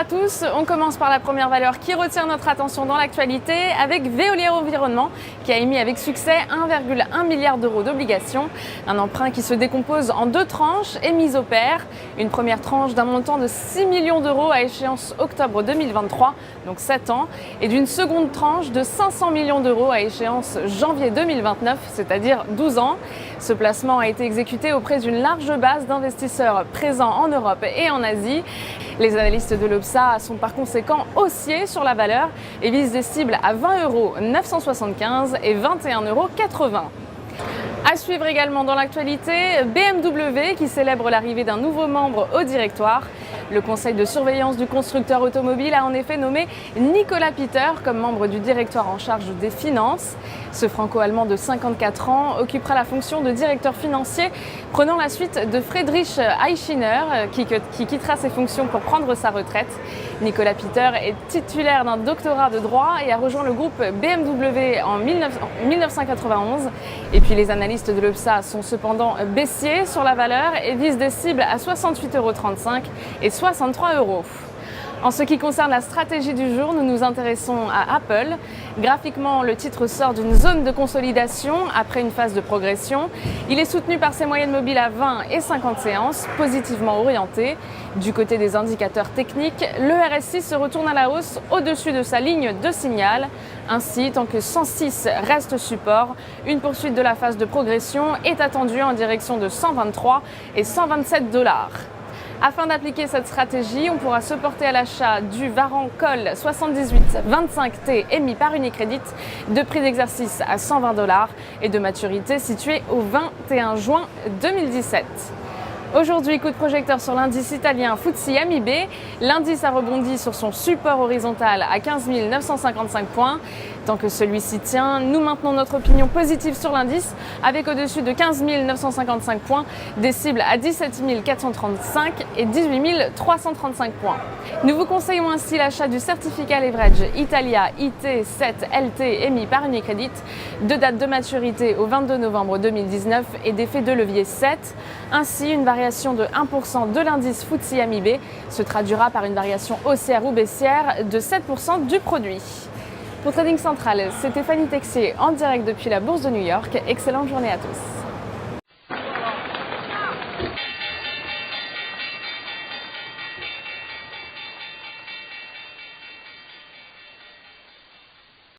à tous, on commence par la première valeur qui retient notre attention dans l'actualité avec Veolia Environnement qui a émis avec succès 1,1 milliard d'euros d'obligations. Un emprunt qui se décompose en deux tranches et mise au pair. Une première tranche d'un montant de 6 millions d'euros à échéance octobre 2023, donc 7 ans, et d'une seconde tranche de 500 millions d'euros à échéance janvier 2029, c'est-à-dire 12 ans. Ce placement a été exécuté auprès d'une large base d'investisseurs présents en Europe et en Asie. Les analystes de l'Obsa sont par conséquent haussiers sur la valeur et visent des cibles à 20,975 € et 21,80 €. À suivre également dans l'actualité, BMW qui célèbre l'arrivée d'un nouveau membre au directoire. Le conseil de surveillance du constructeur automobile a en effet nommé Nicolas Peter comme membre du directoire en charge des finances. Ce franco-allemand de 54 ans occupera la fonction de directeur financier, prenant la suite de Friedrich Eichiner qui quittera ses fonctions pour prendre sa retraite. Nicolas Peter est titulaire d'un doctorat de droit et a rejoint le groupe BMW en 1991. Et puis les analystes de l'Obsa sont cependant baissiers sur la valeur et visent des cibles à 68,35 € et 63 €. En ce qui concerne la stratégie du jour, nous nous intéressons à Apple. Graphiquement, le titre sort d'une zone de consolidation après une phase de progression. Il est soutenu par ses moyennes mobiles à 20 et 50 séances, positivement orientées. Du côté des indicateurs techniques, le RSI se retourne à la hausse au-dessus de sa ligne de signal. Ainsi, tant que 106 reste support, une poursuite de la phase de progression est attendue en direction de 123 et 127 $. Afin d'appliquer cette stratégie, on pourra se porter à l'achat du Varan Call 7825T émis par Unicredit, de prix d'exercice à 120 $ et de maturité située au 21 juin 2017. Aujourd'hui, coup de projecteur sur l'indice italien FTSE MIB. L'indice a rebondi sur son support horizontal à 15 955 points. Tant que celui-ci tient, nous maintenons notre opinion positive sur l'indice avec au-dessus de 15 955 points, des cibles à 17 435 et 18 335 points. Nous vous conseillons ainsi l'achat du certificat leverage Italia IT7LT émis par Unicredit, de date de maturité au 22 novembre 2019 et d'effet de levier 7. Ainsi, une variation de 1% de l'indice FTSE MIB se traduira par une variation haussière ou baissière de 7% du produit. Pour Trading Central, c'était Fanny Texier en direct depuis la Bourse de New York. Excellente journée à tous.